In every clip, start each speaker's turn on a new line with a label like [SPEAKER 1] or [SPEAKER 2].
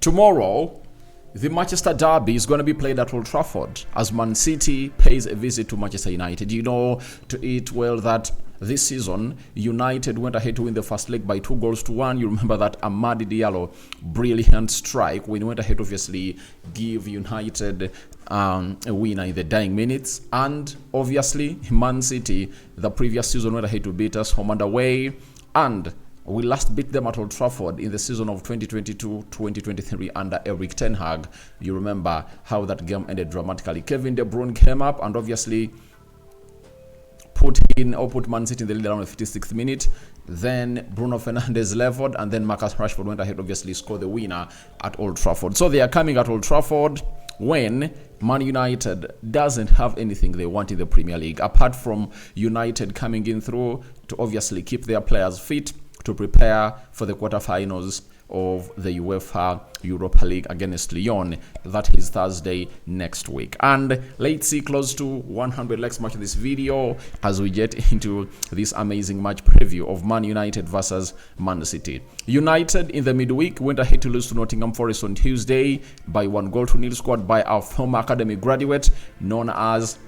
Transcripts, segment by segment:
[SPEAKER 1] Tomorrow, the Manchester Derby is going to be played at Old Trafford as Man City pays a visit to Manchester United. You know to it well that this season, United went ahead to win the first leg by 2-1. You remember that Amadi Diallo brilliant strike when he went ahead, obviously, give United a winner in the dying minutes. And obviously, Man City, the previous season, went ahead to beat us home and away. And we last beat them at Old Trafford in the season of 2022-2023 under Eric Ten Hag. You remember how that game ended dramatically. Kevin De Bruyne came up and obviously put Man City in the lead around the 56th minute. Then Bruno Fernandes leveled, and then Marcus Rashford went ahead, obviously scored the winner at Old Trafford. So they are coming at Old Trafford when Man United doesn't have anything they want in the Premier League, apart from United coming in through to obviously keep their players fit to prepare for the quarterfinals of the UEFA Europa League against Lyon. That is Thursday next week. And let's see close to 100 likes match this video as we get into this amazing match preview of Man United versus Man City. United in the midweek went ahead to lose to Nottingham Forest on Tuesday by 1-0, scored by our former academy graduate known as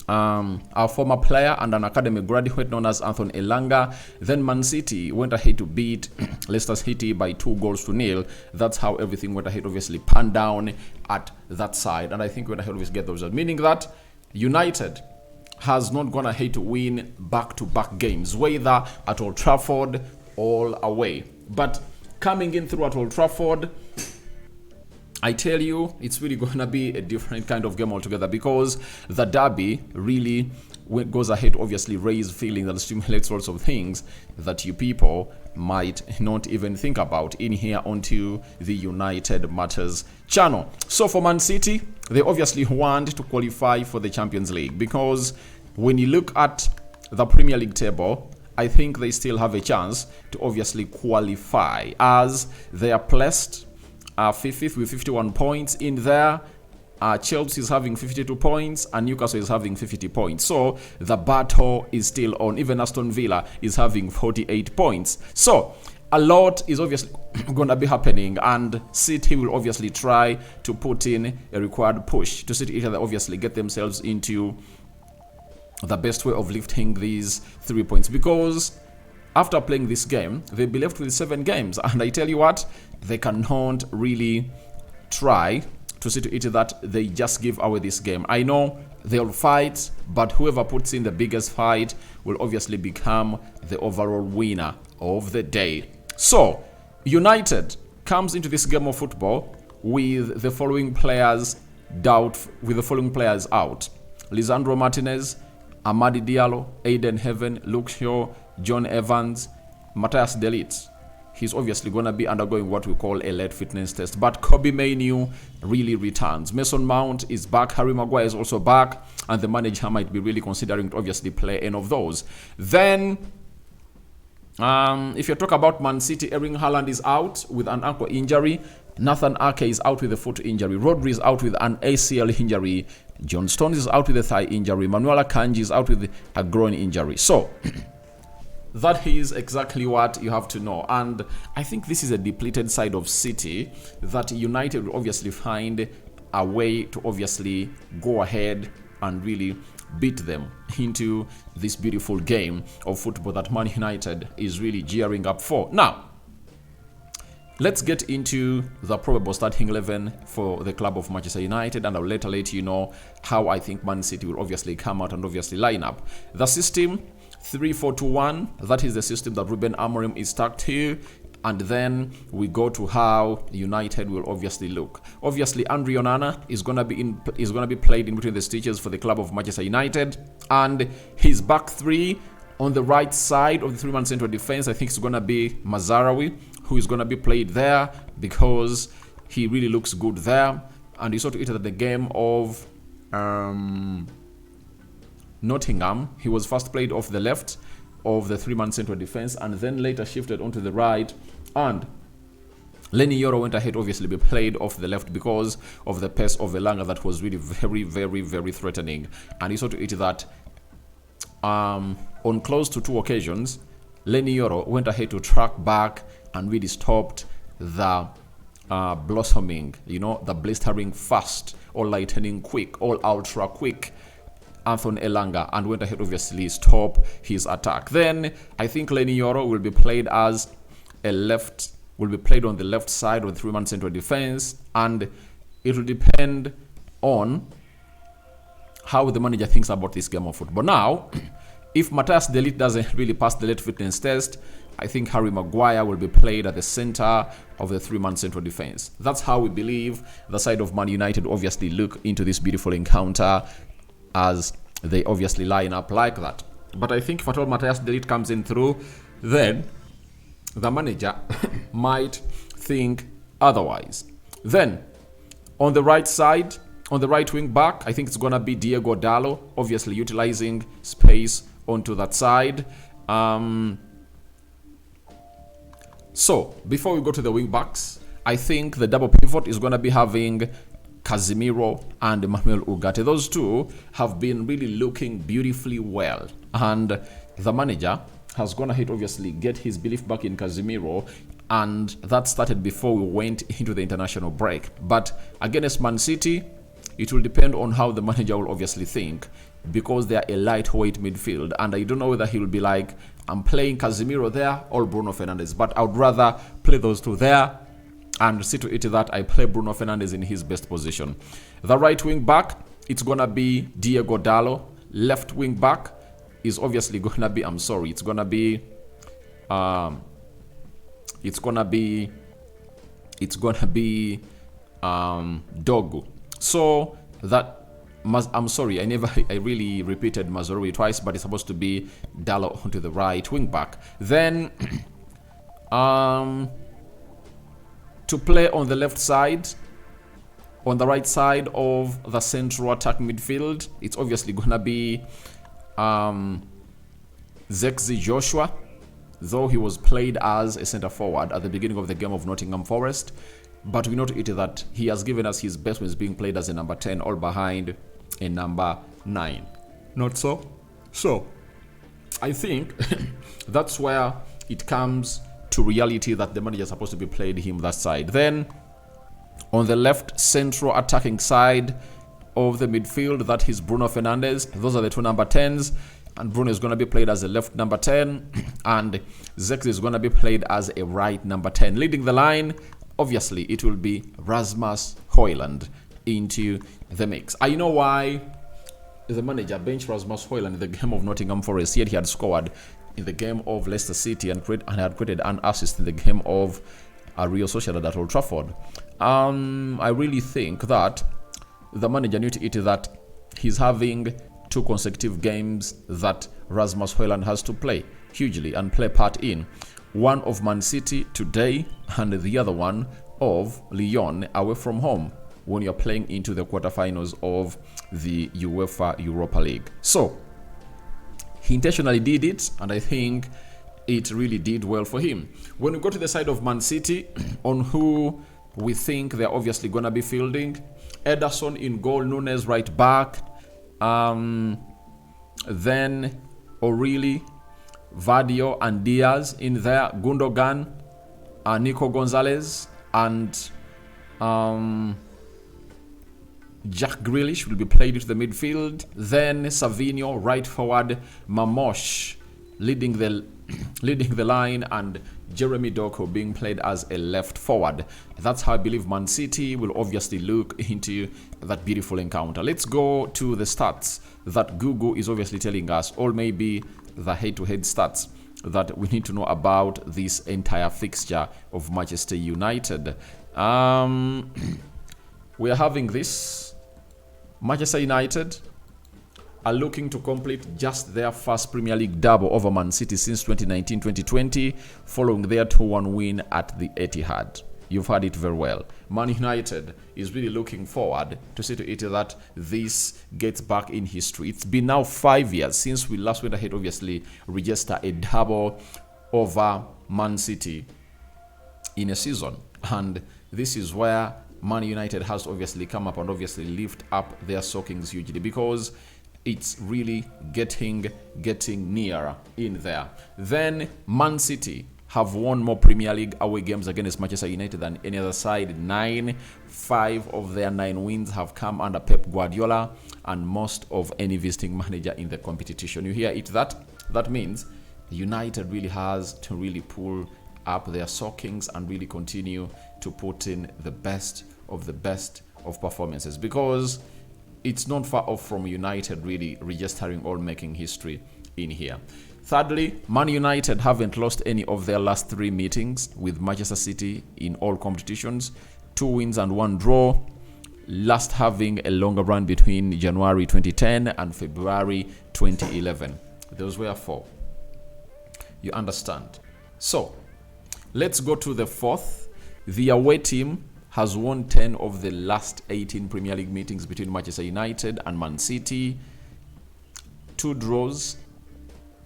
[SPEAKER 1] our former player and an academy graduate known as Anthony Elanga. Then Man City went ahead to beat Leicester City by 2-0. That's how everything went ahead, obviously panned down at that side. And I think we're going to always get those, meaning that United has not gone ahead to win back-to-back games, whether at Old Trafford or away. But coming in through at Old Trafford, I tell you, it's really going to be a different kind of game altogether, because the derby really goes ahead, obviously raise feelings and stimulates sorts of things that you people might not even think about in here onto the United Matters channel. So for Man City, they obviously want to qualify for the Champions League, because when you look at the Premier League table, I think they still have a chance to obviously qualify, as they are placed 5th with 51 points in there. Chelsea is having 52 points and Newcastle is having 50 points. So the battle is still on. Even Aston Villa is having 48 points. So a lot is obviously going to be happening, and City will obviously try to put in a required push to see each other, obviously get themselves into the best way of lifting these 3 points, because after playing this game, they'll be left with 7 games. And I tell you what, they cannot really try to see to it that they just give away this game. I know they'll fight, but whoever puts in the biggest fight will obviously become the overall winner of the day. So, United comes into this game of football with the following players out. Lisandro Martinez, Amadi Diallo, Aiden Heaven, Luke Shaw, John Evans, Matthias De Ligt. He's obviously going to be undergoing what we call a late fitness test. But Kobe Mainoo really returns. Mason Mount is back. Harry Maguire is also back. And the manager might be really considering to obviously play any of those. Then, if you talk about Man City, Erling Haaland is out with an ankle injury. Nathan Ake is out with a foot injury. Rodri is out with an ACL injury. John Stones is out with a thigh injury. Manuel Akanji is out with a groin injury. So, that is exactly what you have to know. And I think this is a depleted side of City that United will obviously find a way to obviously go ahead and really beat them into this beautiful game of football that Man United is really gearing up for. Now, let's get into the probable starting 11 for the club of Manchester United, and I'll later let you know how I think Man City will obviously come out and obviously line up. The system 3-4-2-1, that is the system that Ruben Amorim is stuck to. And then we go to how United will obviously look. Obviously, Andre Onana is gonna be played in between the stitches for the club of Manchester United, and his back three on the right side of the three-man central defense, I think it's gonna be Mazarawi, who is gonna be played there because he really looks good there. And you saw to it at the game of Nottingham, he was first played off the left of the three-man central defense and then later shifted onto the right, and Lenny Yoro went ahead obviously be played off the left because of the pace of Elanga that was really very threatening. And you saw to it that on close to 2 occasions Lenny Yoro went ahead to track back and really stopped the blossoming, the blistering fast, or lightning quick, all ultra quick Anthony Elanga, and went ahead obviously stop his attack. Then I think Lenny Yoro will be played as will be played on the left side with 3-man central defense, and it will depend on how the manager thinks about this game of football. Now, if Matthias De Ligt doesn't really pass the late fitness test, I think Harry Maguire will be played at the center of the 3-man central defense. That's how we believe the side of Man United obviously look into this beautiful encounter, as they obviously line up like that. But I think if at all Matthias De Ligt comes in through, then the manager might think otherwise. Then, on the right side, on the right wing back, I think it's going to be Diego Dallo, obviously utilizing space onto that side. So, before we go to the wing backs, I think the double pivot is going to be having Casemiro and Emmanuel Ugarte. Those two have been really looking beautifully well, and the manager has gone ahead obviously get his belief back in Casemiro, and that started before we went into the international break. But against Man City, it will depend on how the manager will obviously think, because they are a lightweight midfield, and I don't know whether he will be like, I'm playing Casemiro there or Bruno Fernandes, but I would rather play those two there and see to it that I play Bruno Fernandes in his best position. The right wing back, it's gonna be Diego Dallo. Left wing back is obviously gonna be, it's gonna be Dogu. So that I really repeated Mazraoui twice, but it's supposed to be Dallo onto the right wing back. Then to play on the left side, on the right side of the central attack midfield, it's obviously gonna be Zexi Joshua, though he was played as a centre forward at the beginning of the game of Nottingham Forest. But we note it that he has given us his best when he's being played as a number 10, all behind a number 9. Not so? So, I think that's where it comes to reality that the manager is supposed to be played him that side. Then, on the left central attacking side of the midfield, that is Bruno Fernandes. Those are the two number 10s. And Bruno is going to be played as a left number 10. And Zex is going to be played as a right number 10. Leading the line, obviously, it will be Rasmus Hojlund into the mix. I know why the manager benched Rasmus Hojlund in the game of Nottingham Forest. Yet he had scored in the game of Leicester City and had created an assist in the game of Real Sociedad at Old Trafford. I really think that the manager knew to it that he's having 2 consecutive games that Rasmus Hojlund has to play hugely and play part in. One of Man City today and the other one of Lyon away from home when you're playing into the quarterfinals of the UEFA Europa League. So, he intentionally did it, and I think it really did well for him. When we go to the side of Man City, on who we think they're obviously going to be fielding, Ederson in goal, Nunes right back, then O'Reilly, Vadio and Diaz in there, Gundogan, Nico Gonzalez, and Jack Grealish will be played into the midfield. Then Savinho right forward, Mamosh leading the line, and Jeremy Doku being played as a left forward. That's how I believe Man City will obviously look into that beautiful encounter. Let's go to the stats that Google is obviously telling us, or maybe the head-to-head stats that we need to know about this entire fixture of Manchester United. We are having this. Manchester United are looking to complete just their first Premier League double over Man City since 2019-2020, following their 2-1 win at the Etihad. You've heard it very well. Man United is really looking forward to see to it that this gets back in history. It's been now 5 years since we last went ahead, obviously, register a double over Man City in a season. And this is where Man United has to obviously come up and obviously lift up their stockings hugely, because it's really getting nearer in there. Then Man City have won more Premier League away games against Manchester United than any other side. 9. 5 of their 9 wins have come under Pep Guardiola, and most of any visiting manager in the competition. You hear it? That means United really has to really pull up their stockings and really continue to put in the best of performances, because it's not far off from United really registering or making history in here. Thirdly, Man United haven't lost any of their last 3 meetings with Manchester City in all competitions. 2 wins and 1 draw, last having a longer run between January 2010 and February 2011. Those were 4. You understand? So let's go to the 4th. The away team has won 10 of the last 18 Premier League meetings between Manchester United and Man City. 2 draws,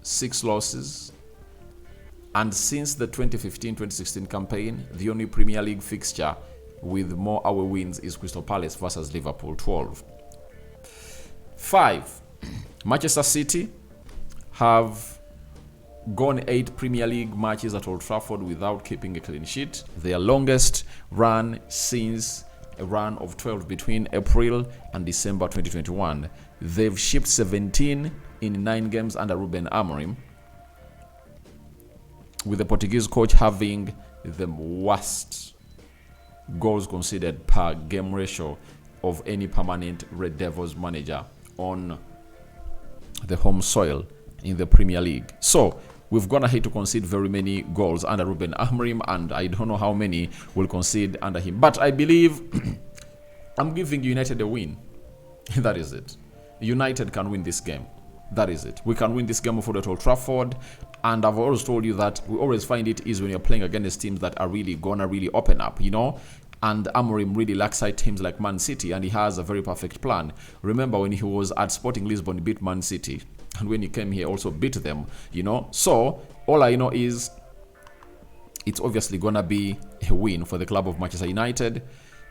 [SPEAKER 1] 6 losses. And since the 2015-2016 campaign, the only Premier League fixture with more away wins is Crystal Palace versus Liverpool, 12. 5. Manchester City have gone 8 Premier League matches at Old Trafford without keeping a clean sheet. Their longest run since a run of 12 between April and December 2021. They've shipped 17 in 9 games under Ruben Amorim, with the Portuguese coach having the worst goals conceded per game ratio of any permanent Red Devils manager on the home soil in the Premier League. So we've gone ahead to concede very many goals under Ruben Amorim, and I don't know how many will concede under him. But I believe I'm giving United a win. That is it. United can win this game. That is it. We can win this game at Old Trafford. And I've always told you that we always find it easy when you're playing against teams that are really gonna really open up, you know. And Amorim really lacks side teams like Man City, and he has a very perfect plan. Remember when he was at Sporting Lisbon, he beat Man City. And when he came here, also beat them, you know. So all I know is it's obviously gonna be a win for the club of Manchester United.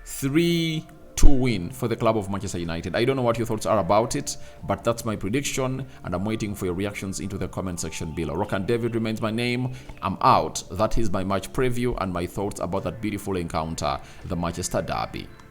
[SPEAKER 1] 3-2 win for the club of Manchester United. I don't know what your thoughts are about it, but that's my prediction, and I'm waiting for your reactions into the comment section below. Rock and David remains my name. I'm out. That is my match preview and my thoughts about that beautiful encounter, the Manchester Derby.